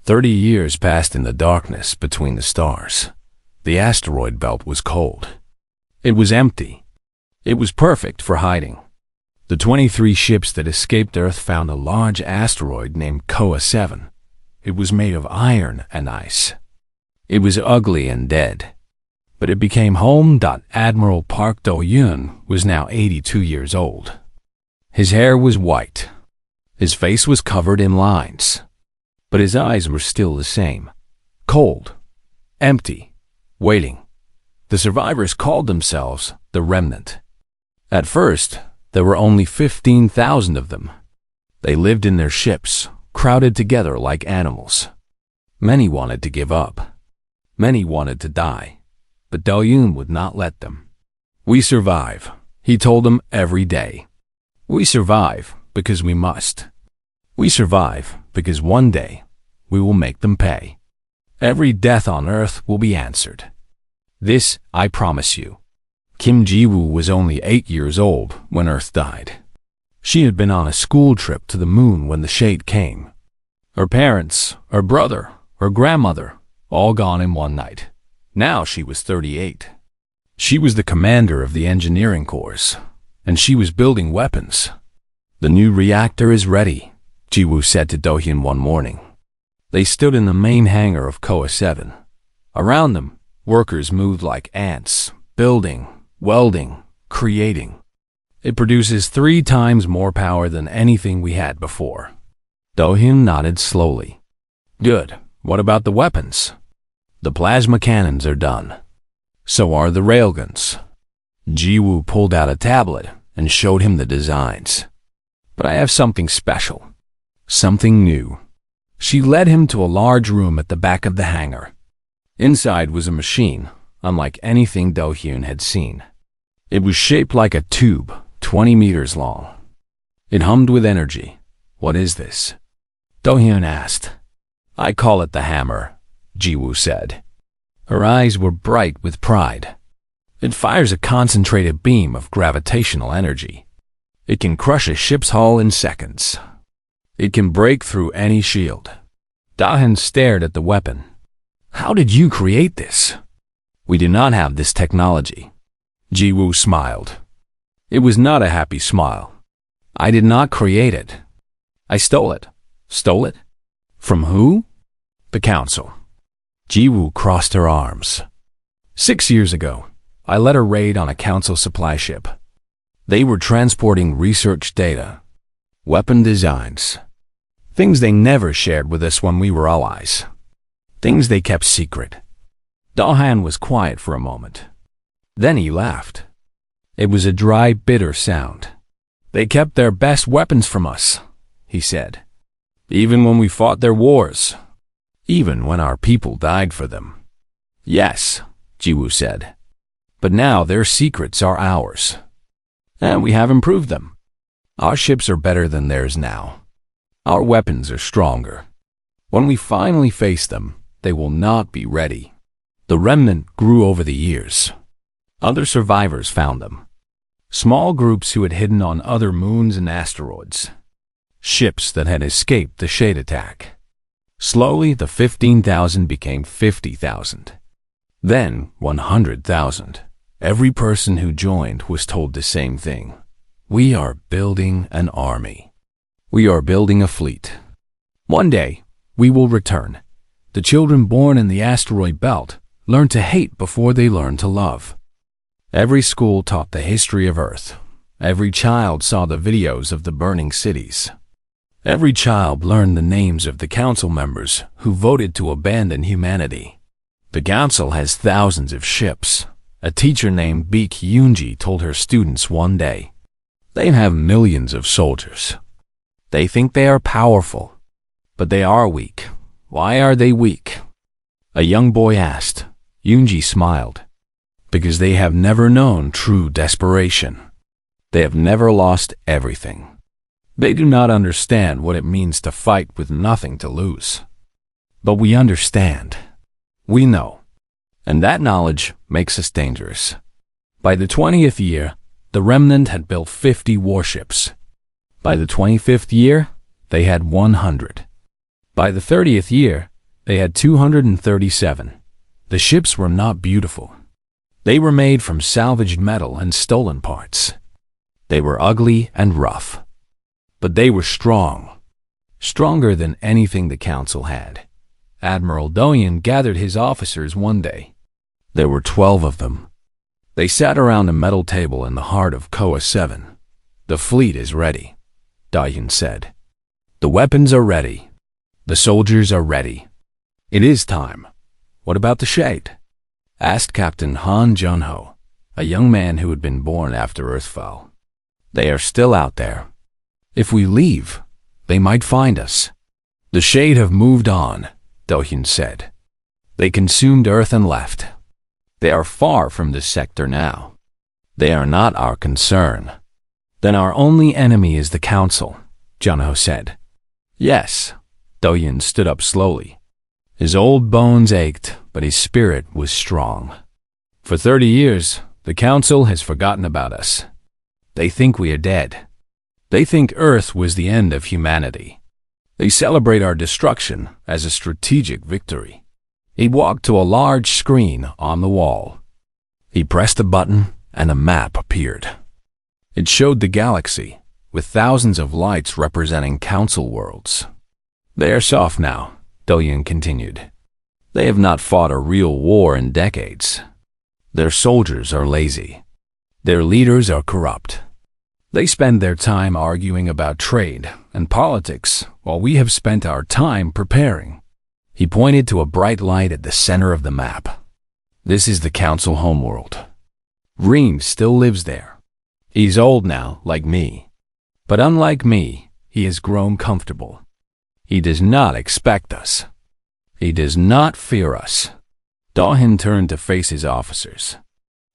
30 years passed in the darkness between the stars. The asteroid belt was cold. It was empty. It was perfect for hiding. The 23 ships that escaped Earth found a large asteroid named Koa 7. It was made of iron and ice. It was ugly and dead. But it became home. Admiral Park Do-yoon was now 82 years old. His hair was white. His face was covered in lines. But his eyes were still the same. Cold. Empty. Waiting. The survivors called themselves the Remnant. At first, there were only 15,000 of them. They lived in their ships, crowded together like animals. Many wanted to give up. Many wanted to die. But Do-yoon would not let them. "We survive," he told them every day. "We survive because we must. We survive because one day we will make them pay. Every death on Earth will be answered. This I promise you." Kim Ji-woo was only 8 years old when Earth died. She had been on a school trip to the moon when the shade came. Her parents, her brother, her grandmother, all gone in one night. Now she was 38. She was the commander of the engineering corps, and she was building weapons. "The new reactor is ready," Ji-woo said to Do-hyun one morning. They stood in the main hangar of Koa 7. Around them, workers moved like ants, building, welding, creating. "It produces 3 times more power than anything we had before." Do-hyun nodded slowly. "Good. What about the weapons?" "The plasma cannons are done. So are the railguns." Ji-woo pulled out a tablet and showed him the designs. "But I have something special. Something new." She led him to a large room at the back of the hangar. Inside was a machine, unlike anything Do-hyun had seen. It was shaped like a tube, 20 meters long. It hummed with energy. "What is this?" Do-hyun asked. "I call it the hammer," Ji-woo said. Her eyes were bright with pride. "It fires a concentrated beam of gravitational energy. It can crush a ship's hull in seconds. It can break through any shield." Do-hyun stared at the weapon. "How did you create this?" "We do not have this technology." Ji-woo smiled. It was not a happy smile. "I did not create it. I stole it." "Stole it? From who?" "The Council." Ji-woo crossed her arms. 6 years ago, I led a raid on a Council supply ship. They were transporting research data, weapon designs, things they never shared with us when we were allies, things they kept secret. Do-hyun was quiet for a moment. Then he laughed. It was a dry, bitter sound. "They kept their best weapons from us," he said. "Even when we fought their wars. Even when our people died for them." "Yes," Ji-woo said. "But now their secrets are ours. And we have improved them. Our ships are better than theirs now. Our weapons are stronger. When we finally face them, they will not be ready." The remnant grew over the years. Other survivors found them. Small groups who had hidden on other moons and asteroids. Ships that had escaped the shade attack. Slowly, the 15,000 became 50,000. Then, 100,000. Every person who joined was told the same thing. "We are building an army. We are building a fleet. One day, we will return. The children born in the asteroid belt learn to hate before they learn to love." Every school taught the history of Earth. Every child saw the videos of the burning cities. Every child learned the names of the council members who voted to abandon humanity. The council has thousands of ships. A teacher named Baek Yoonji told her students one day. They have millions of soldiers. They think they are powerful, but they are weak. Why are they weak? A young boy asked. Yoonji smiled. Because they have never known true desperation. They have never lost everything. They do not understand what it means to fight with nothing to lose. But we understand. We know. And that knowledge makes us dangerous. By the 20th year, the remnant had built 50 warships. By the 25th year, they had 100. By the 30th year, They had 237. The ships were not beautiful. They were made from salvaged metal and stolen parts. They were ugly and rough. But they were strong. Stronger than anything the council had. Admiral Doyen gathered his officers one day. There were 12 of them. They sat around a metal table in the heart of Koa 7. "The fleet is ready," Doyen said. "The weapons are ready. The soldiers are ready. It is time." "What about the Shade?" asked Captain Han Junho, a young man who had been born after Earth fell. "They are still out there. If we leave, they might find us." "The Shade have moved on," Doyen said. "They consumed Earth and left. They are far from this sector now. They are not our concern." "Then our only enemy is the Council," Junho said. "Yes." Doyen stood up slowly. His old bones ached, but his spirit was strong. "For 30 years, the Council has forgotten about us. They think we are dead. They think Earth was the end of humanity. They celebrate our destruction as a strategic victory." He walked to a large screen on the wall. He pressed a button and a map appeared. It showed the galaxy, with thousands of lights representing Council worlds. "They are soft now," Doyen continued. "They have not fought a real war in decades. Their soldiers are lazy. Their leaders are corrupt. They spend their time arguing about trade and politics while we have spent our time preparing." He pointed to a bright light at the center of the map. "This is the Council homeworld. Reem still lives there. He's old now, like me. But unlike me, he has grown comfortable. He does not expect us. He does not fear us." Doyen turned to face his officers.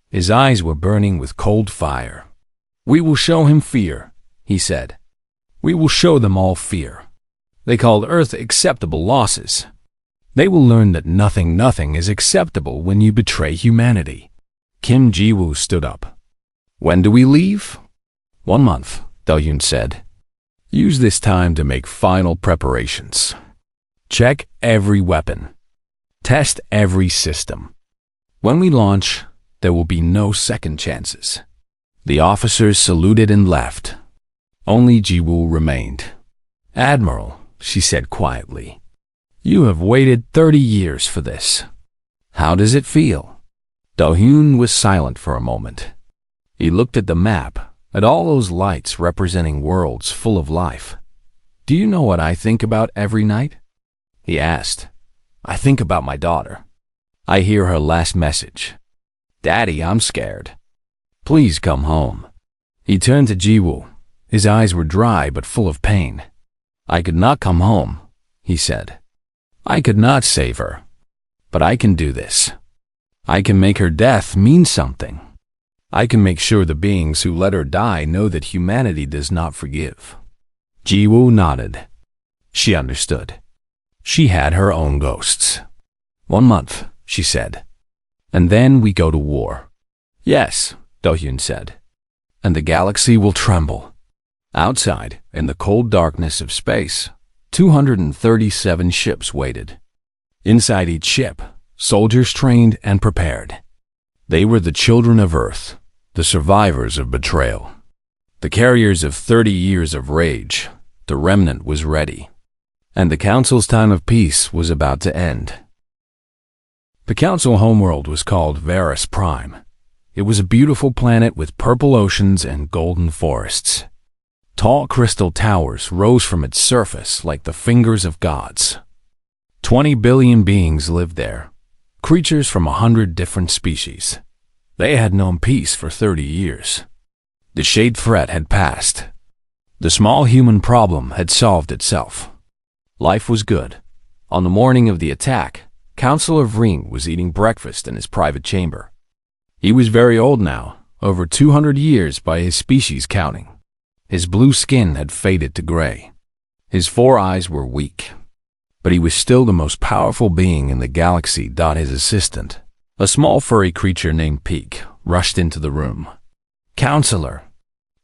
His eyes were burning with cold fire. "We will show him fear," he said. "We will show them all fear. They called Earth acceptable losses. They will learn that nothing is acceptable when you betray humanity." Kim Ji-woo stood up. "When do we leave?" "1 month," Doyen said. "Use this time to make final preparations. Check every weapon. Test every system. When we launch, there will be no second chances." The officers saluted and left. Only Ji-woo remained. "Admiral," she said quietly, "you have waited 30 years for this. How does it feel?" Do-hyun was silent for a moment. He looked at the map, at all those lights representing worlds full of life. "Do you know what I think about every night?" he asked. "I think about my daughter. I hear her last message. 'Daddy, I'm scared. Please come home.'" He turned to Ji-woo. His eyes were dry but full of pain. "I could not come home," he said. "I could not save her. But I can do this. I can make her death mean something. I can make sure the beings who let her die know that humanity does not forgive." Ji-woo nodded. She understood. She had her own ghosts. 1 month, she said. "And then we go to war." "Yes," Do-hyun said. "And the galaxy will tremble." Outside, in the cold darkness of space, 237 ships waited. Inside each ship, soldiers trained and prepared. They were the children of Earth, the survivors of betrayal, the carriers of 30 years of rage. The remnant was ready, and the Council's time of peace was about to end. The Council homeworld was called Varus Prime. It was a beautiful planet with purple oceans and golden forests. Tall crystal towers rose from its surface like the fingers of gods. 20 billion beings lived there, creatures from 100 different species. They had known peace for 30 years. The Shade threat had passed. The small human problem had solved itself. Life was good. On the morning of the attack, Councilor Vring was eating breakfast in his private chamber. He was very old now, over 200 years by his species counting. His blue skin had faded to gray. His 4 eyes were weak. But he was still the most powerful being in the galaxy. His assistant, a small furry creature named Peak, rushed into the room. "Counselor,"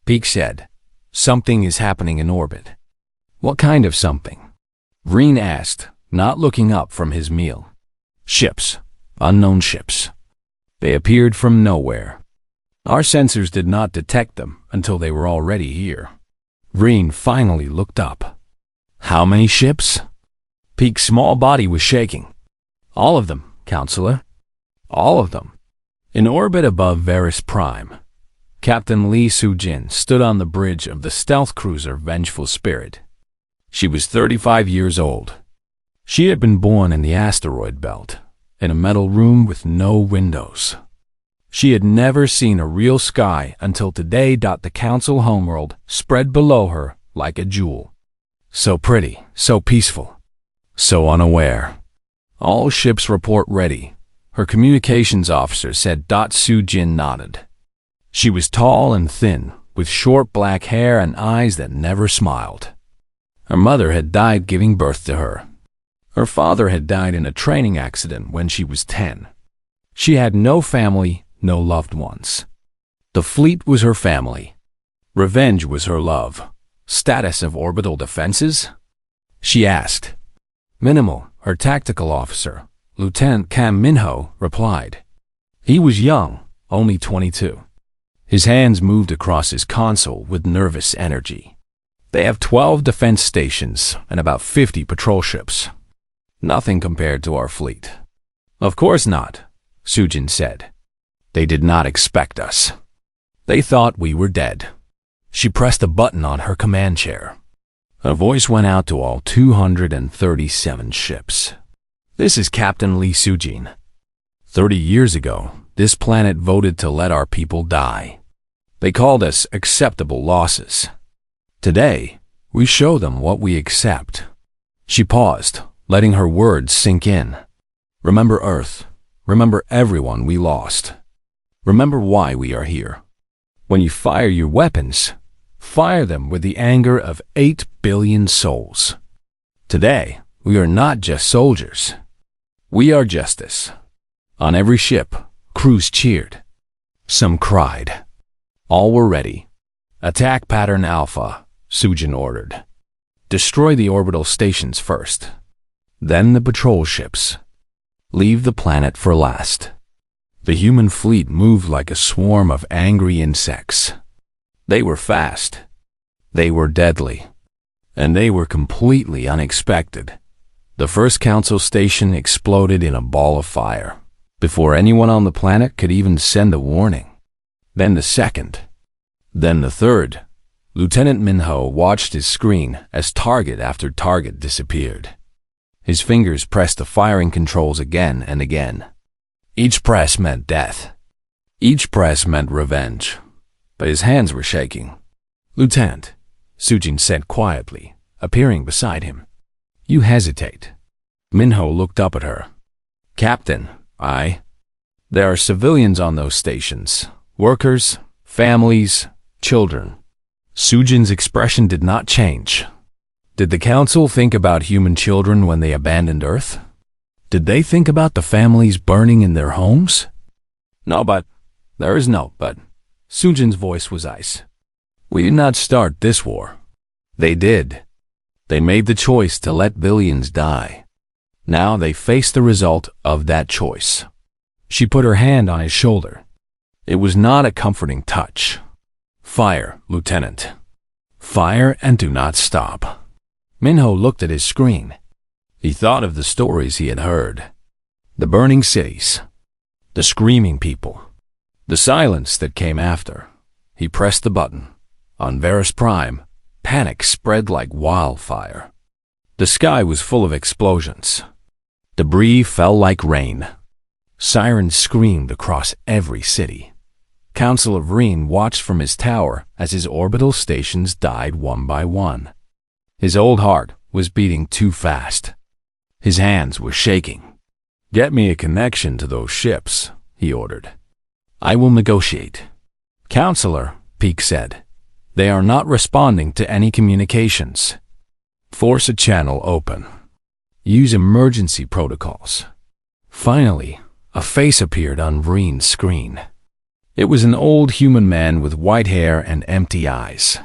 Peak said, "something is happening in orbit." "What kind of something?" Reen asked, not looking up from his meal. Ships, unknown ships. They appeared from nowhere. Our sensors did not detect them until they were already here. Vreen finally looked up. How many ships? Peek's small body was shaking. All of them, Counselor. All of them. In orbit above Varus Prime, Captain Lee Soo-jin stood on the bridge of the stealth cruiser Vengeful Spirit. She was 35 years old. She had been born in the asteroid belt, in a metal room with no windows. She had never seen a real sky until today. The Council homeworld spread below her like a jewel. So pretty, so peaceful, so unaware. All ships report ready, her communications officer said. Soo-jin nodded. She was tall and thin, with short black hair and eyes that never smiled. Her mother had died giving birth to her. Her father had died in a training accident when she was 10. She had no family, no loved ones. The fleet was her family. Revenge was her love. Status of orbital defenses? She asked. Minimal, her tactical officer, Lieutenant Kam Min-ho, replied. He was young, only 22. His hands moved across his console with nervous energy. They have 12 defense stations and about 50 patrol ships. Nothing compared to our fleet. Of course not, Soo-jin said. They did not expect us. They thought we were dead. She pressed a button on her command chair. A voice went out to all 237 ships. This is Captain Lee Soo-jin. 30 years ago, this planet voted to let our people die. They called us acceptable losses. Today, we show them what we accept. She paused, letting her words sink in. Remember Earth. Remember everyone we lost. Remember why we are here. When you fire your weapons, fire them with the anger of 8 billion souls. Today, we are not just soldiers. We are justice. On every ship, crews cheered. Some cried. All were ready. Attack pattern Alpha, Soo-jin ordered. Destroy the orbital stations first. Then the patrol ships. Leave the planet for last. The human fleet moved like a swarm of angry insects. They were fast. They were deadly. And they were completely unexpected. The first council station exploded in a ball of fire, before anyone on the planet could even send a warning. Then the second. Then the third. Lieutenant Min-ho watched his screen as target after target disappeared. His fingers pressed the firing controls again and again. Each press meant death. Each press meant revenge. But his hands were shaking. Lieutenant, Soo-jin said quietly, appearing beside him. You hesitate. Min-ho looked up at her. Captain, there are civilians on those stations. Workers, families, children. Soo-jin's expression did not change. Did the council think about human children when they abandoned Earth? Did they think about the families burning in their homes? No, but. There is no but. Soo-jin's voice was ice. We did not start this war. They did. They made the choice to let billions die. Now they face the result of that choice. She put her hand on his shoulder. It was not a comforting touch. Fire, Lieutenant. Fire and do not stop. Min-ho looked at his screen. He thought of the stories he had heard. The burning cities. The screaming people. The silence that came after. He pressed the button. On Varus Prime, panic spread like wildfire. The sky was full of explosions. Debris fell like rain. Sirens screamed across every city. Councilor Vreen watched from his tower as his orbital stations died one by one. His old heart was beating too fast. His hands were shaking. Get me a connection to those ships, he ordered. I will negotiate. Counselor, Peek said, they are not responding to any communications. Force a channel open. Use emergency protocols. Finally, a face appeared on Vreen's screen. It was an old human man with white hair and empty eyes.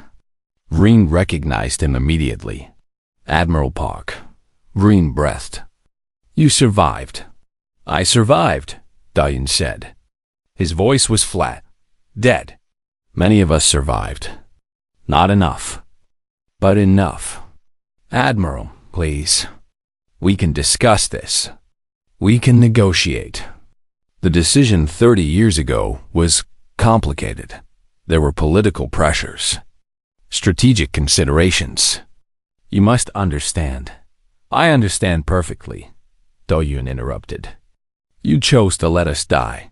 Vreen recognized him immediately. Admiral Park. Vreen breathed. You survived. I survived, Dayan said. His voice was flat, dead. Many of us survived. Not enough. But enough. Admiral, please. We can discuss this. We can negotiate. The decision 30 years ago was complicated. There were political pressures, strategic considerations. You must understand. I understand perfectly, Doyun interrupted. You chose to let us die.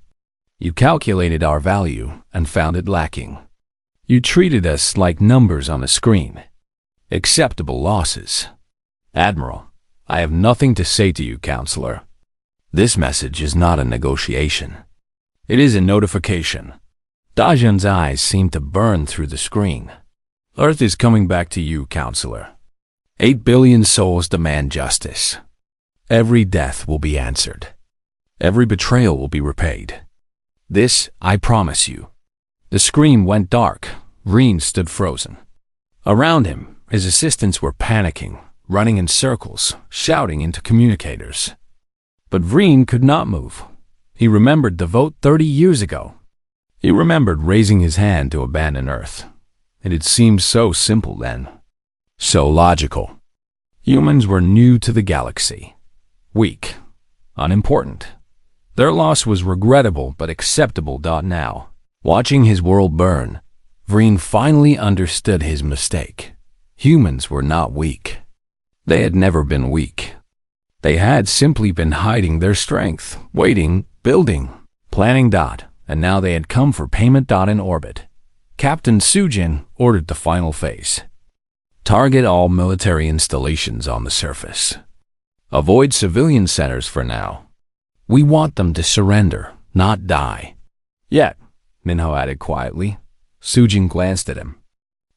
You calculated our value and found it lacking. You treated us like numbers on a screen. Acceptable losses. Admiral, I have nothing to say to you, Counselor. This message is not a negotiation. It is a notification. Dajan's eyes seemed to burn through the screen. Earth is coming back to you, Counselor. 8 billion souls demand justice. Every death will be answered. Every betrayal will be repaid. This, I promise you. The screen went dark. Vreen stood frozen. Around him, his assistants were panicking, running in circles, shouting into communicators. But Vreen could not move. He remembered the vote 30 years ago. He remembered raising his hand to abandon Earth. It had seemed so simple then. So logical. Humans were new to the galaxy. Weak. Unimportant. Their loss was regrettable but acceptable. Now, watching his world burn, Vreen finally understood his mistake. Humans were not weak. They had never been weak. They had simply been hiding their strength, waiting, building, planning. And now they had come for payment. In orbit, Captain Sujin ordered the final phase. Target all military installations on the surface. Avoid civilian centers for now. We want them to surrender, not die. Yet, Minho added quietly. Sujin glanced at him.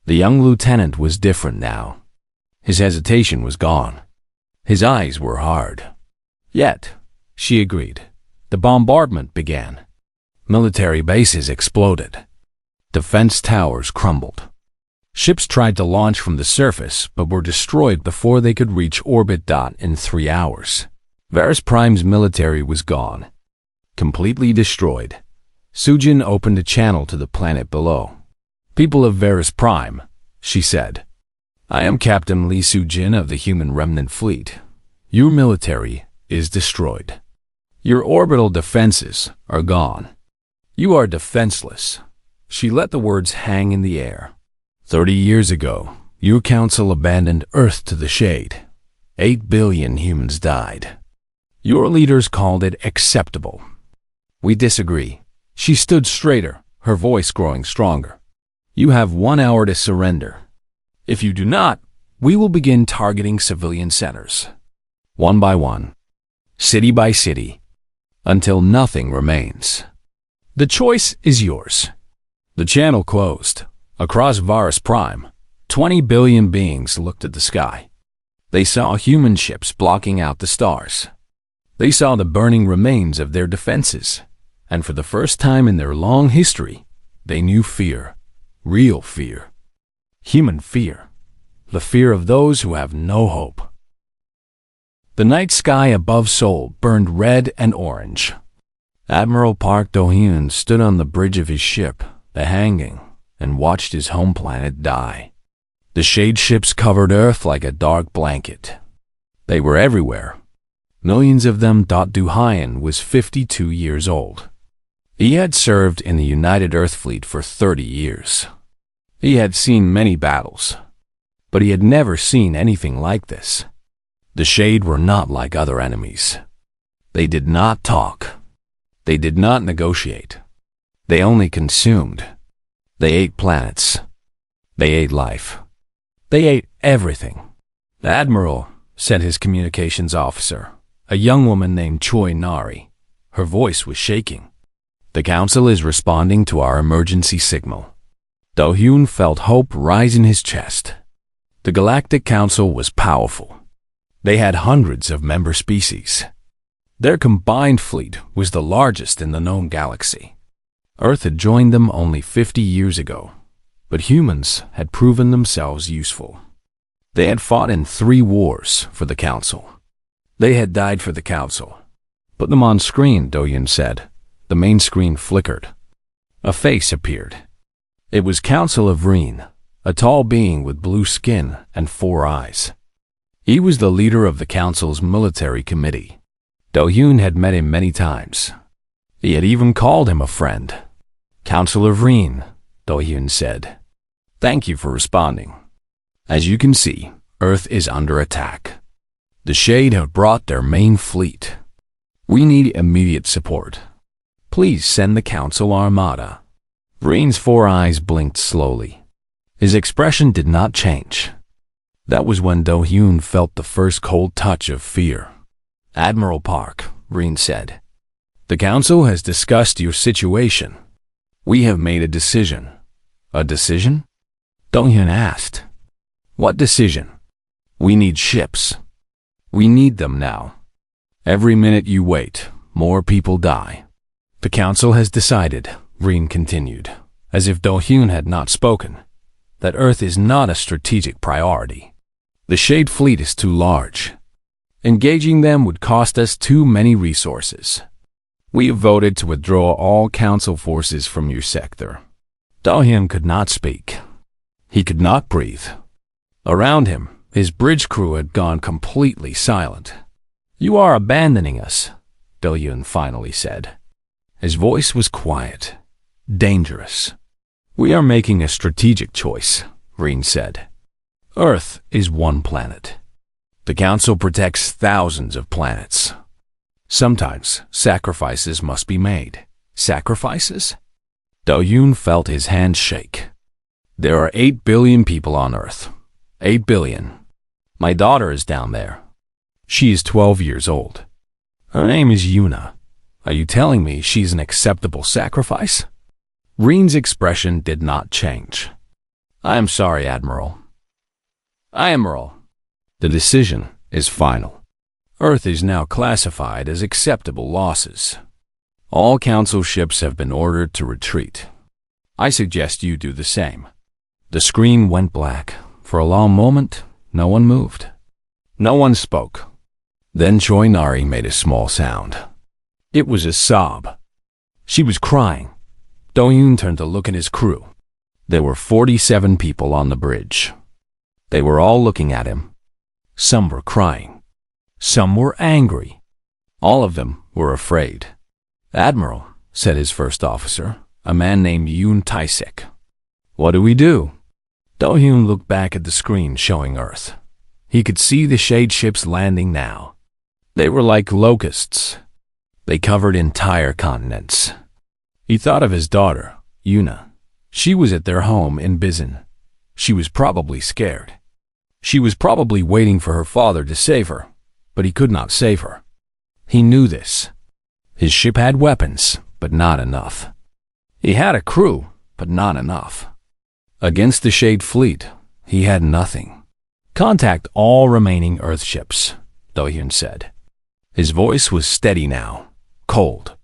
The young lieutenant was different now. His hesitation was gone. His eyes were hard. Yet, she agreed. The bombardment began. Military bases exploded. Defense towers crumbled. Ships tried to launch from the surface but were destroyed before they could reach orbit. In 3 hours. Varus Prime's military was gone. Completely destroyed. Sujin opened a channel to the planet below. People of Varus Prime, she said. I am Captain Lee Sujin of the Human Remnant Fleet. Your military is destroyed. Your orbital defenses are gone. You are defenseless. She let the words hang in the air. 30 years ago, your council abandoned Earth to the shade. 8 billion humans died. Your leaders called it acceptable. We disagree. She stood straighter, her voice growing stronger. You have 1 hour to surrender. If you do not, we will begin targeting civilian centers. One by one. City by city. Until nothing remains. The choice is yours. The channel closed. Across Varus Prime, 20 billion beings looked at the sky. They saw human ships blocking out the stars. They saw the burning remains of their defenses. And for the first time in their long history, they knew fear. Real fear. Human fear. The fear of those who have no hope. The night sky above Seoul burned red and orange. Admiral Park Do-hyun stood on the bridge of his ship, the Hanging, and watched his home planet die. The shade ships covered Earth like a dark blanket. They were everywhere. Millions of them. Do-hyun was 52 years old. He had served in the United Earth Fleet for 30 years. He had seen many battles, but he had never seen anything like this. The Shade were not like other enemies. They did not talk. They did not negotiate. They only consumed. They ate planets. They ate life. They ate everything. The Admiral, said his communications officer, a young woman named Choi Nari. Her voice was shaking. The Council is responding to our emergency signal. Do-hyun felt hope rise in his chest. The Galactic Council was powerful. They had hundreds of member species. Their combined fleet was the largest in the known galaxy. Earth had joined them only 50 years ago, but humans had proven themselves useful. They had fought in 3 wars for the Council. They had died for the Council. "Put them on screen," Doyun said. The main screen flickered. A face appeared. It was Council of Reen, a tall being with blue skin and 4 eyes. He was the leader of the Council's military committee. Doyun had met him many times. He had even called him a friend. "Council of Reen," Doyun said. "Thank you for responding. As you can see, Earth is under attack. The Shade have brought their main fleet. We need immediate support. Please send the Council Armada." Reen's 4 eyes blinked slowly. His expression did not change. That was when Do-hyun felt the first cold touch of fear. "Admiral Park," Reen said. "The Council has discussed your situation. We have made a decision." "A decision?" Do-hyun asked. "What decision?" "We need ships. We need them now. Every minute you wait, more people die." "The Council has decided," Reen continued, as if Do-hyun had not spoken, "that Earth is not a strategic priority. The Shade fleet is too large. Engaging them would cost us too many resources. We have voted to withdraw all Council forces from your sector." Do-hyun could not speak. He could not breathe. Around him, his bridge crew had gone completely silent. "You are abandoning us," Do-hyun finally said. His voice was quiet, dangerous. "We are making a strategic choice," Reen said. "Earth is one planet. The Council protects thousands of planets. Sometimes sacrifices must be made." "Sacrifices?" Do-hyun felt his hands shake. "There are 8 billion people on Earth. 8 billion. My daughter is down there. She is 12 years old. Her name is Yuna. Are you telling me she's an acceptable sacrifice?" Reen's expression did not change. "I am sorry, Admiral. Admiral, the decision is final. Earth is now classified as acceptable losses. All Council ships have been ordered to retreat. I suggest you do the same." The screen went black. For a long moment, no one moved. No one spoke. Then Choi Nari made a small sound. It was a sob. She was crying. Do-hyun turned to look at his crew. There were 47 people on the bridge. They were all looking at him. Some were crying. Some were angry. All of them were afraid. "Admiral," said his first officer, a man named Yoon Tae-sik. "What do we do?" Do-hyun looked back at the screen showing Earth. He could see the Shade ships landing now. They were like locusts. They covered entire continents. He thought of his daughter, Yuna. She was at their home in Bizen. She was probably scared. She was probably waiting for her father to save her, but he could not save her. He knew this. His ship had weapons, but not enough. He had a crew, but not enough. Against the Shade fleet, he had nothing. "Contact all remaining Earth ships," Do-hyun said. His voice was steady now, cold.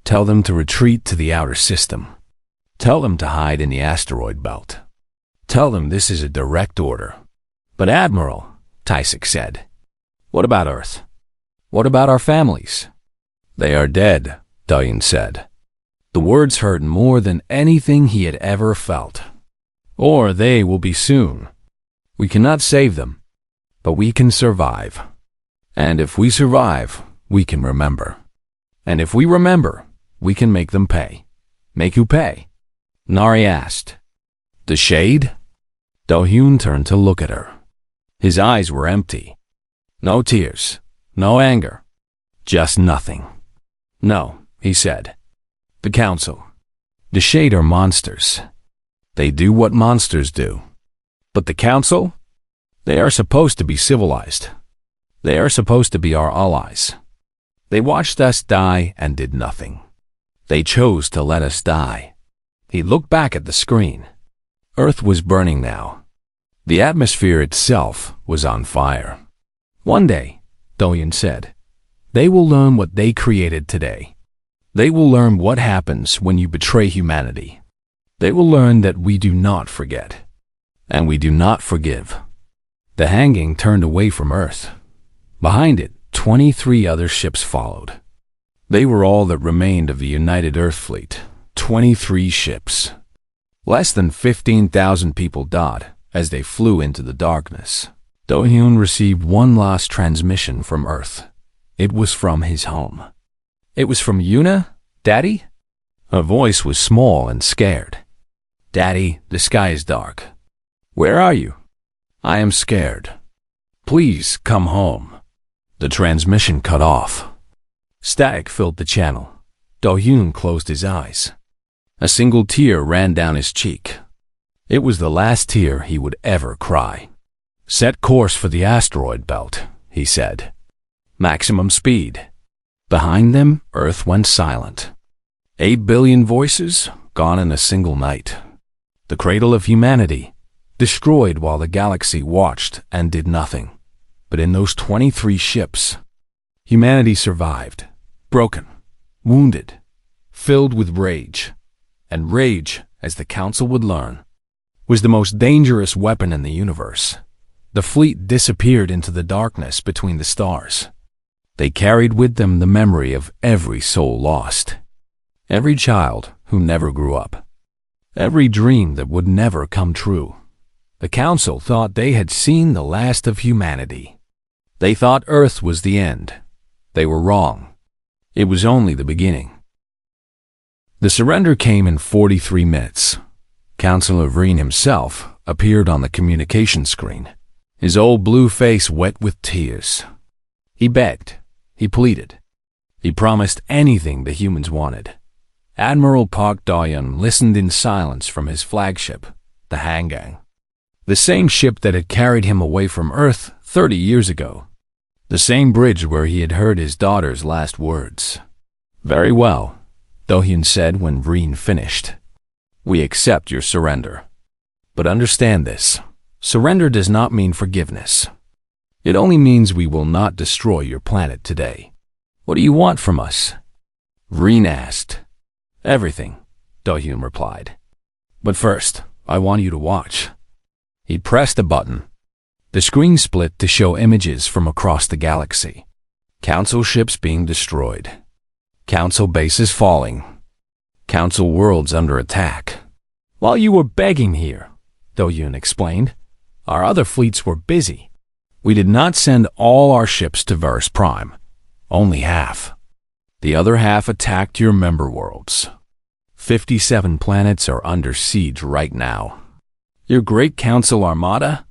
"Tell them to retreat to the outer system. Tell them to hide in the asteroid belt. Tell them this is a direct order." "But Admiral," Tae-sik said, "what about Earth? What about our families?" "They are dead," Do-hyun said. The words hurt more than anything he had ever felt. "Or they will be soon. We cannot save them, but we can survive. And if we survive, we can remember. And if we remember, we can make them pay." "Make who pay?" Nari asked. "The Shade?" Do-hyun turned to look at her. His eyes were empty. No tears, no anger, just nothing. "No," he said. "The Council. The Shade are monsters. They do what monsters do. But the Council? They are supposed to be civilized. They are supposed to be our allies. They watched us die and did nothing. They chose to let us die." He looked back at the screen. Earth was burning now. The atmosphere itself was on fire. "One day," Do-hyun said, "they will learn what they created today. They will learn what happens when you betray humanity. They will learn that we do not forget, and we do not forgive. The hanging turned away from Earth. Behind it, 23 other ships followed. They were all that remained of the United Earth Fleet. 23 ships. Less than 15,000 people died as they flew into the darkness. Do-hyun received one last transmission from Earth. It was from his home. "It was from Yuna, Daddy?" Her voice was small and scared. "Daddy, the sky is dark. Where are you? I am scared. Please come home." The transmission cut off. Static filled the channel. Do-hyun closed his eyes. A single tear ran down his cheek. It was the last tear he would ever cry. "Set course for the asteroid belt," he said. "Maximum speed." Behind them, Earth went silent. 8 billion voices gone in a single night. The cradle of humanity, destroyed while the galaxy watched and did nothing. But in those 23 ships, humanity survived, broken, wounded, filled with rage. And rage, as the Council would learn, was the most dangerous weapon in the universe. The fleet disappeared into the darkness between the stars. They carried with them the memory of every soul lost, every child who never grew up, every dream that would never come true. The Council thought they had seen the last of humanity. They thought Earth was the end. They were wrong. It was only the beginning. The surrender came in 43 minutes. Counselor Vreen himself appeared on the communication screen, his old blue face wet with tears. He begged. He pleaded. He promised anything the humans wanted. Admiral Park Do-hyun listened in silence from his flagship, the Hangang. The same ship that had carried him away from Earth 30 years ago. The same bridge where he had heard his daughter's last words. "Very well," Do-hyun said when Vreen finished. "We accept your surrender. But understand this. Surrender does not mean forgiveness. It only means we will not destroy your planet today. What do you want from us?" Vreen asked. "Everything," Do-hyun replied. "But first, I want you to watch." He pressed a button. The screen split to show images from across the galaxy. Council ships being destroyed. Council bases falling. Council worlds under attack. "While you were begging here," Do-hyun explained, "our other fleets were busy. We did not send all our ships to Verus Prime. Only half. The other half attacked your member worlds. 57 planets are under siege right now. Your Great Council Armada?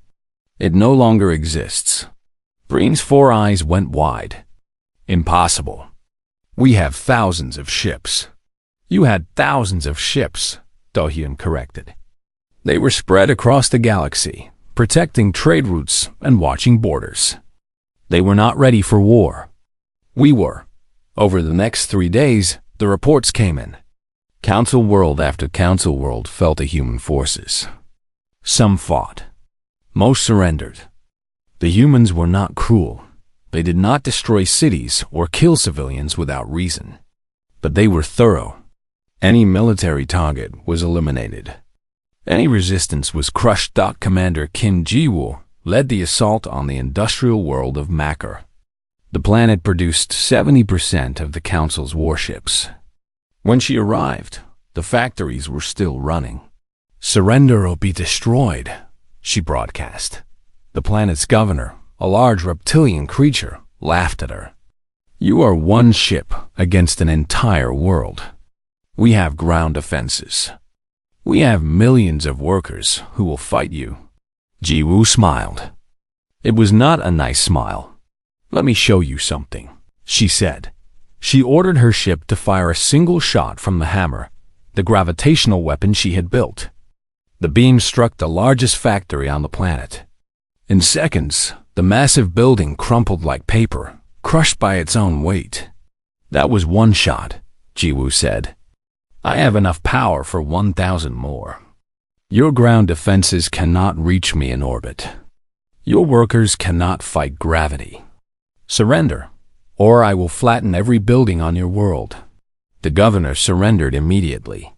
It no longer exists." Vreen's 4 eyes went wide. "Impossible. We have thousands of ships." "You had thousands of ships," Do-hyun corrected. "They were spread across the galaxy, protecting trade routes and watching borders. They were not ready for war. We were. Over the next 3 days, the reports came in. Council world after council world fell to human forces. Some fought. Most surrendered. The humans were not cruel. They did not destroy cities or kill civilians without reason. But they were thorough. Any military target was eliminated. Any resistance was crushed. Commander Kim Ji-woo led the assault on the industrial world of Makar. The planet produced 70% of the Council's warships. When she arrived, the factories were still running. "Surrender or be destroyed," she broadcast. The planet's governor, a large reptilian creature, laughed at her. "You are one ship against an entire world. We have ground defenses. We have millions of workers who will fight you." Ji-woo smiled. It was not a nice smile. "Let me show you something," she said. She ordered her ship to fire a single shot from the hammer, the gravitational weapon she had built. The beam struck the largest factory on the planet. In seconds, the massive building crumpled like paper, crushed by its own weight. "That was one shot," Ji-woo said. "I have enough power for 1,000 more. Your ground defenses cannot reach me in orbit. Your workers cannot fight gravity. Surrender, or I will flatten every building on your world." The governor surrendered immediately.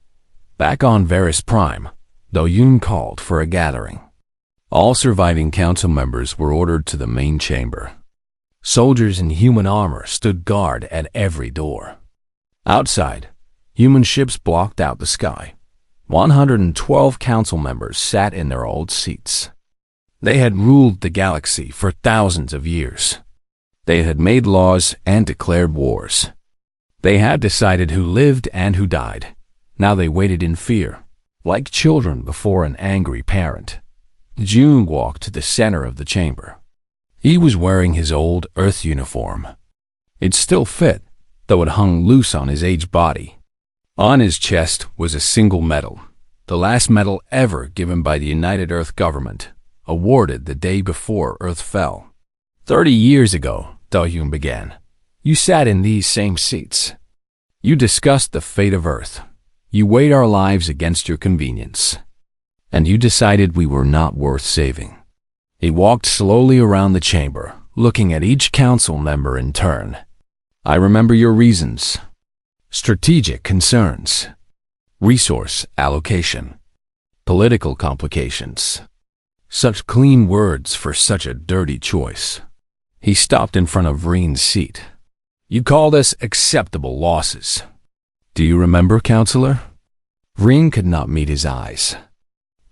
Back on Verus Prime, Do-hyun called for a gathering. All surviving council members were ordered to the main chamber. Soldiers in human armor stood guard at every door. Outside, human ships blocked out the sky. 112 council members sat in their old seats. They had ruled the galaxy for thousands of years. They had made laws and declared wars. They had decided who lived and who died. Now they waited in fear, like children before an angry parent. June walked to the center of the chamber. He was wearing his old Earth uniform. It still fit, though it hung loose on his aged body. On his chest was a single medal, the last medal ever given by the United Earth government, awarded the day before Earth fell. 30 years ago, Do-hyun began, you sat in these same seats. You discussed the fate of Earth. You weighed our lives against your convenience. And you decided we were not worth saving. He walked slowly around the chamber, looking at each council member in turn. I remember your reasons. Strategic concerns. Resource allocation. Political complications. Such clean words for such a dirty choice. He stopped in front of Vreen's seat. You called us acceptable losses. Do you remember, Counselor? Vreen could not meet his eyes.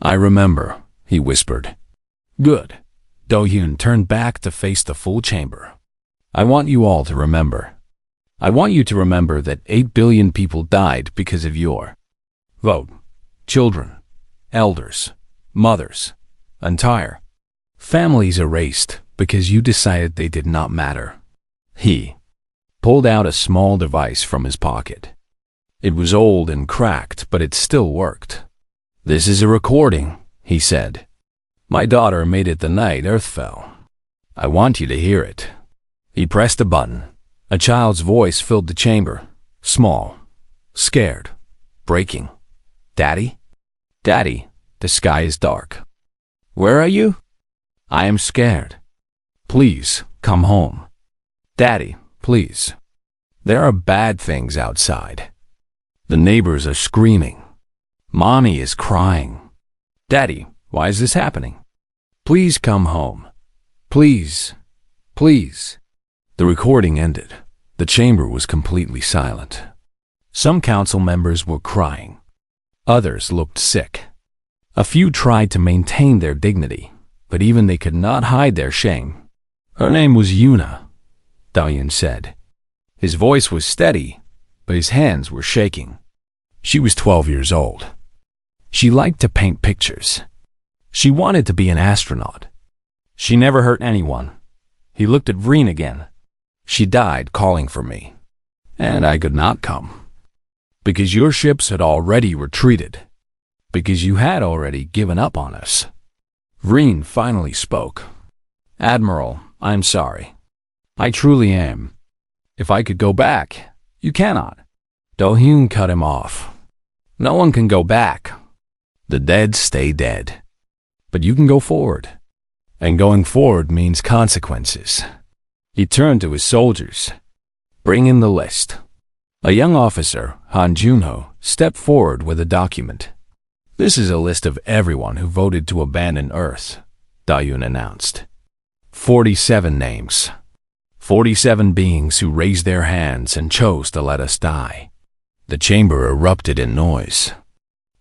I remember, he whispered. Good. Do-hyun turned back to face the full chamber. I want you all to remember. I want you to remember that 8 billion people died because of your vote. Children, elders, mothers, entire families erased because you decided they did not matter. He pulled out a small device from his pocket. It was old and cracked, but it still worked. This is a recording, he said. My daughter made it the night Earth fell. I want you to hear it. He pressed a button. A child's voice filled the chamber. Small, scared, breaking. Daddy? Daddy, the sky is dark. Where are you? I am scared. Please, come home. Daddy, please. There are bad things outside. The neighbors are screaming. Mommy is crying. Daddy, why is this happening? Please come home. Please. Please. The recording ended. The chamber was completely silent. Some council members were crying. Others looked sick. A few tried to maintain their dignity, but even they could not hide their shame. Her name was Yuna, Do-hyun said. His voice was steady, but his hands were shaking. She was 12 years old. She liked to paint pictures. She wanted to be an astronaut. She never hurt anyone. He looked at Vreen again. She died calling for me, and I could not come. Because your ships had already retreated. Because you had already given up on us. Vreen finally spoke. Admiral, I'm sorry. I truly am. If I could go back, you cannot. Do-hyun cut him off. No one can go back. The dead stay dead. But you can go forward. And going forward means consequences. He turned to his soldiers. Bring in the list. A young officer, Han Junho, stepped forward with a document. This is a list of everyone who voted to abandon Earth, Do-hyun announced. 47 names. 47 beings who raised their hands and chose to let us die. The chamber erupted in noise.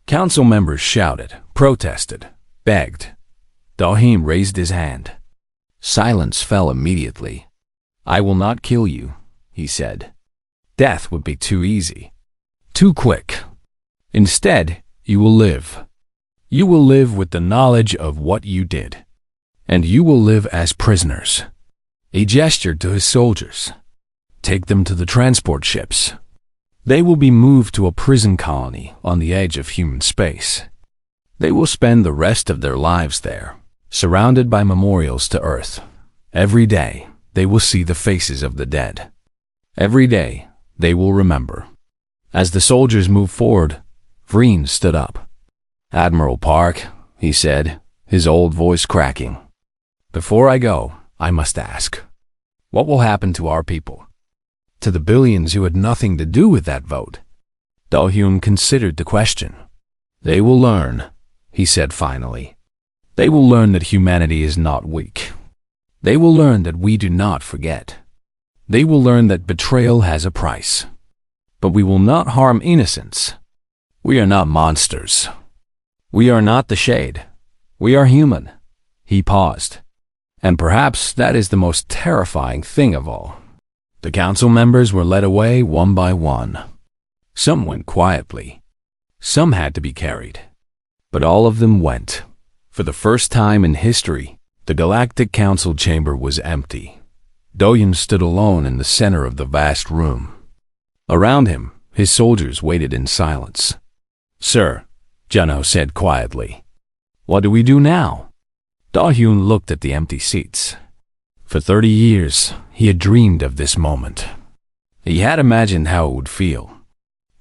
Council members shouted, protested, begged. Do-hyun raised his hand. Silence fell immediately. I will not kill you, he said. Death would be too easy, too quick. Instead, you will live. You will live with the knowledge of what you did. And you will live as prisoners. He gestured to his soldiers. Take them to the transport ships. They will be moved to a prison colony on the edge of human space. They will spend the rest of their lives there, surrounded by memorials to Earth. Every day, they will see the faces of the dead. Every day, they will remember. As the soldiers moved forward, Vreen stood up. Admiral Park, he said, his old voice cracking. Before I go, I must ask, what will happen to our people? To the billions who had nothing to do with that vote? Do-hyun considered the question. They will learn, he said finally. They will learn that humanity is not weak. They will learn that we do not forget. They will learn that betrayal has a price. But we will not harm innocents. We are not monsters. We are not the Shade. We are human." He paused. And perhaps that is the most terrifying thing of all. The council members were led away one by one. Some went quietly. Some had to be carried. But all of them went. For the first time in history, the Galactic Council chamber was empty. Doyen stood alone in the center of the vast room. Around him, his soldiers waited in silence. "Sir," Juno said quietly, "what do we do now?" Dohyun looked at the empty seats. For 30 years, he had dreamed of this moment. He had imagined how it would feel.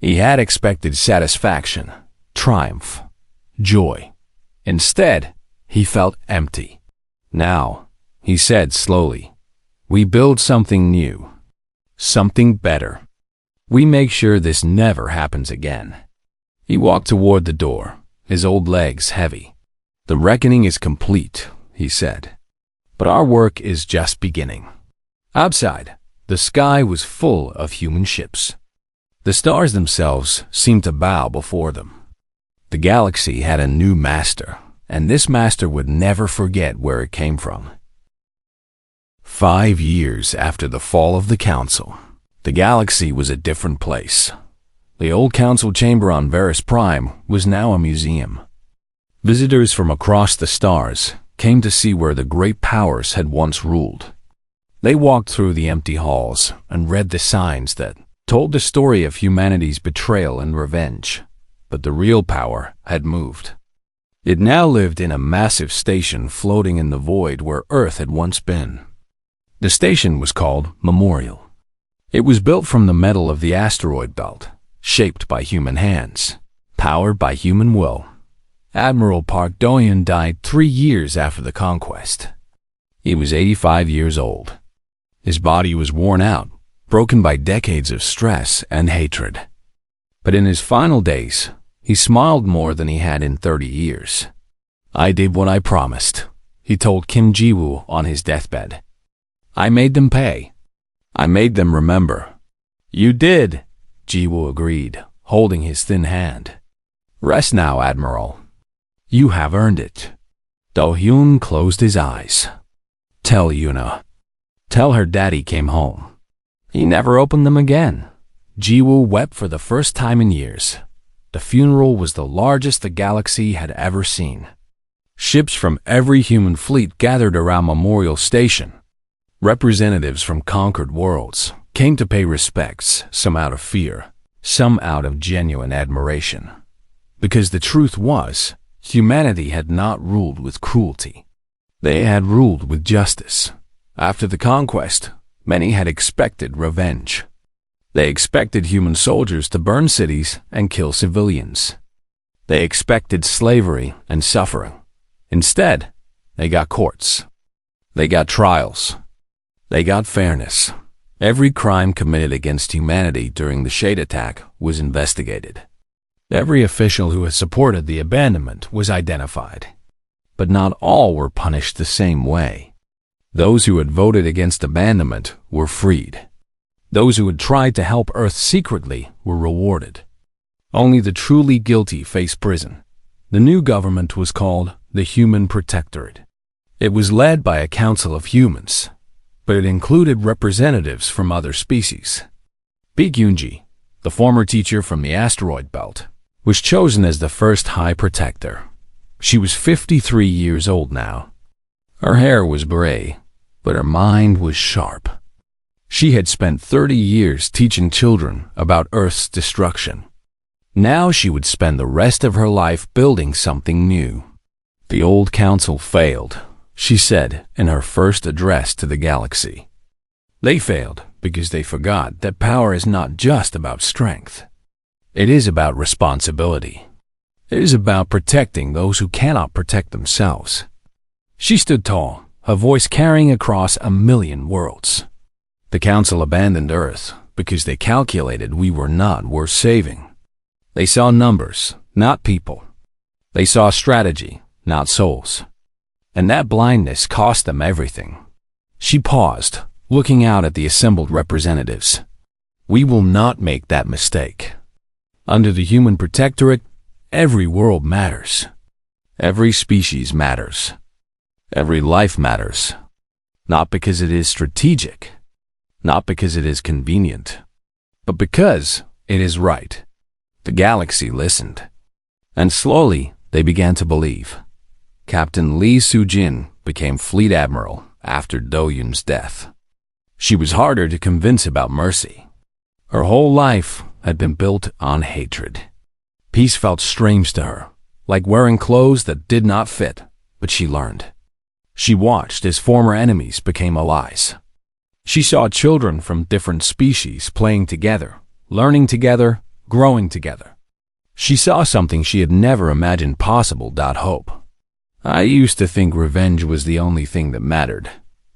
He had expected satisfaction, triumph, joy. Instead, he felt empty. "Now," he said slowly, "we build something new, something better. We make sure this never happens again." He walked toward the door, his old legs heavy. "The reckoning is complete," he said. "But our work is just beginning." Outside, the sky was full of human ships. The stars themselves seemed to bow before them. The galaxy had a new master, and this master would never forget where it came from. 5 years after the fall of the Council, the galaxy was a different place. The old Council chamber on Varus Prime was now a museum. Visitors from across the stars came to see where the great powers had once ruled. They walked through the empty halls and read the signs that told the story of humanity's betrayal and revenge. But the real power had moved. It now lived in a massive station floating in the void where Earth had once been. The station was called Memorial. It was built from the metal of the asteroid belt, shaped by human hands, powered by human will. Admiral Park Doyen died 3 years after the conquest. He was 85 years old. His body was worn out, broken by decades of stress and hatred. But in his final days, he smiled more than he had in 30 years. "I did what I promised," he told Kim Ji-woo on his deathbed. "I made them pay. I made them remember." "You did," Ji-woo agreed, holding his thin hand. "Rest now, Admiral. You have earned it." Do-hyun closed his eyes. "Tell Yuna. Tell her daddy came home." He never opened them again. Ji-woo wept for the first time in years. The funeral was the largest the galaxy had ever seen. Ships from every human fleet gathered around Memorial Station. Representatives from conquered worlds came to pay respects, some out of fear, some out of genuine admiration. Because the truth was, humanity had not ruled with cruelty. They had ruled with justice. After the conquest, many had expected revenge. They expected human soldiers to burn cities and kill civilians. They expected slavery and suffering. Instead, they got courts. They got trials. They got fairness. Every crime committed against humanity during the Shade attack was investigated. Every official who had supported the abandonment was identified. But not all were punished the same way. Those who had voted against abandonment were freed. Those who had tried to help Earth secretly were rewarded. Only the truly guilty faced prison. The new government was called the Human Protectorate. It was led by a council of humans, but it included representatives from other species. Baek Yoon-ji, the former teacher from the asteroid belt, was chosen as the first High Protector. She was 53 years old now. Her hair was gray, but her mind was sharp. She had spent 30 years teaching children about Earth's destruction. Now she would spend the rest of her life building something new. "The old council failed," she said in her first address to the galaxy. They failed because they forgot that power is not just about strength. It is about responsibility. It is about protecting those who cannot protect themselves. She stood tall, her voice carrying across 1,000,000 worlds. The council abandoned Earth because they calculated we were not worth saving. They saw numbers, not people. They saw strategy, not souls. And that blindness cost them everything. She paused, looking out at the assembled representatives. We will not make that mistake. Under the human protectorate, every world matters. Every species matters. Every life matters. Not because it is strategic, not because it is convenient, but because it is right. The galaxy listened. And slowly, they began to believe. Captain Lee Soo-jin became Fleet Admiral after Do-yoon's death. She was harder to convince about mercy. Her whole life had been built on hatred. Peace felt strange to her, like wearing clothes that did not fit, but she learned. She watched as former enemies became allies. She saw children from different species playing together, learning together, growing together. She saw something she had never imagined possible. Hope. I used to think revenge was the only thing that mattered,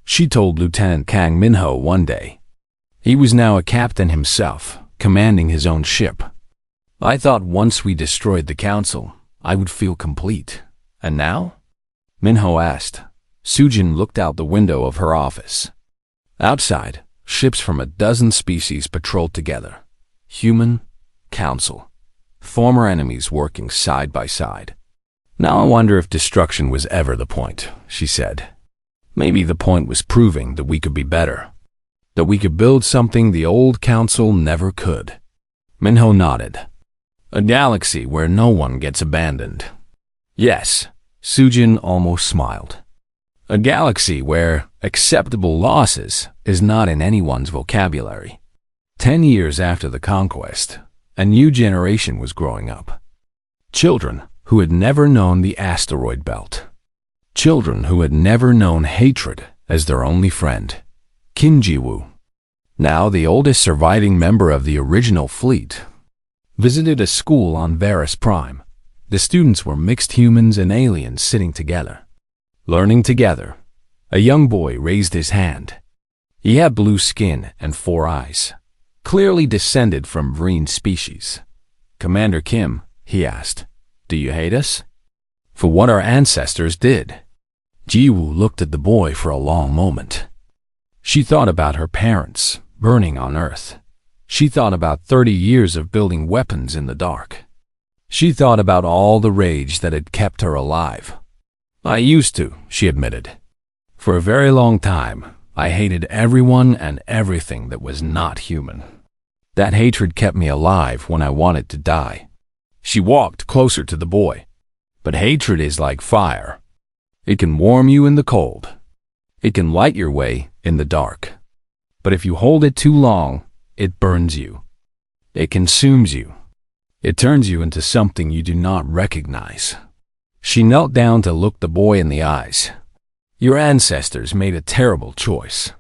she told Lieutenant Kang Min-ho one day. He was now a captain himself, commanding his own ship. I thought once we destroyed the council, I would feel complete. And now? Min-ho asked. Soo-jin looked out the window of her office. Outside, ships from a dozen species patrolled together. Human, council, former enemies working side by side. Now I wonder if destruction was ever the point, she said. Maybe the point was proving that we could be better. That we could build something the old council never could. Min-ho nodded. A galaxy where no one gets abandoned. Yes, Soo-jin almost smiled. A galaxy where acceptable losses is not in anyone's vocabulary. 10 years after the conquest, a new generation was growing up. Children who had never known the asteroid belt. Children who had never known hatred as their only friend. Kim Ji-woo, now the oldest surviving member of the original fleet, visited a school on Varus Prime. The students were mixed humans and aliens sitting together, learning together. A young boy raised his hand. He had blue skin and 4 eyes, clearly descended from Vreen species. Commander Kim, he asked, do you hate us? For what our ancestors did. Ji-woo looked at the boy for a long moment. She thought about her parents, burning on Earth. She thought about 30 years of building weapons in the dark. She thought about all the rage that had kept her alive. I used to, she admitted. For a very long time, I hated everyone and everything that was not human. That hatred kept me alive when I wanted to die. She walked closer to the boy. But hatred is like fire. It can warm you in the cold. It can light your way in the dark. But if you hold it too long, it burns you. It consumes you. It turns you into something you do not recognize. She knelt down to look the boy in the eyes. Your ancestors made a terrible choice.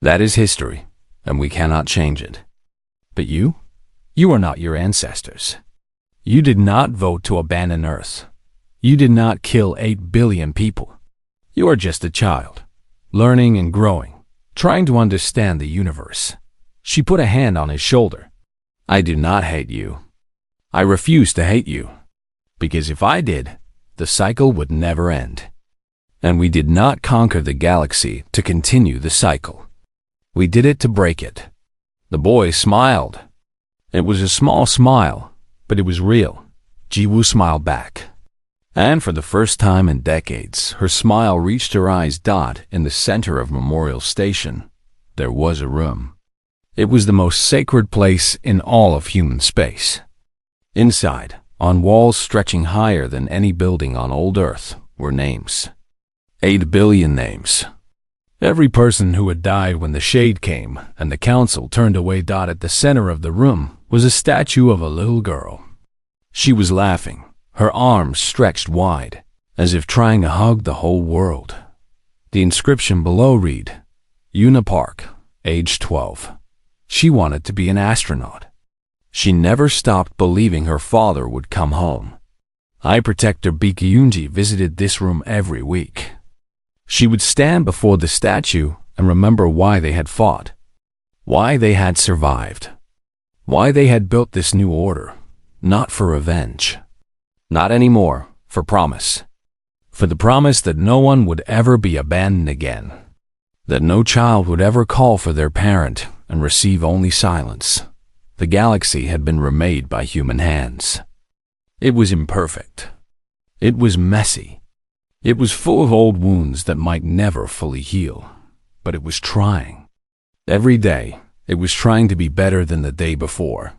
That is history, and we cannot change it. But you are not your ancestors. You did not vote to abandon Earth. You did not kill 8 billion people. You are just a child, learning and growing, trying to understand the universe. She put a hand on his shoulder. I do not hate you. I refuse to hate you. Because if I did, the cycle would never end. And we did not conquer the galaxy to continue the cycle. We did it to break it. The boy smiled. It was a small smile, but it was real. Ji-woo smiled back. And for the first time in decades, her smile reached her eyes. In the center of Memorial Station, there was a room. It was the most sacred place in all of human space. Inside, on walls stretching higher than any building on old Earth, were names. 8 billion names. Every person who had died when the shade came and the council turned away. At the center of the room was a statue of a little girl. She was laughing, her arms stretched wide, as if trying to hug the whole world. The inscription below read, Yuna Park, age 12. She wanted to be an astronaut. She never stopped believing her father would come home. Eye Protector Baekhyunji visited this room every week. She would stand before the statue and remember why they had fought, why they had survived, why they had built this new order, not for revenge. Not anymore, for promise. for the promise that no one would ever be abandoned again, that no child would ever call for their parent and receive only silence. The galaxy had been remade by human hands. It was imperfect. It was messy. It was full of old wounds that might never fully heal, but it was trying. Every day, it was trying to be better than the day before.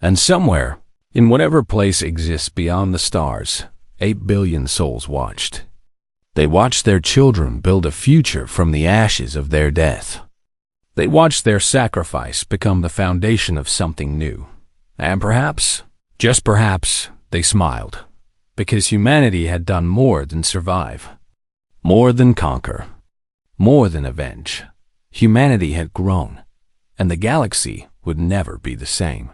And somewhere, in whatever place exists beyond the stars, 8 billion souls watched. They watched their children build a future from the ashes of their death. They watched their sacrifice become the foundation of something new. And perhaps, just perhaps, they smiled, because humanity had done more than survive, more than conquer, more than avenge. Humanity had grown, and the galaxy would never be the same.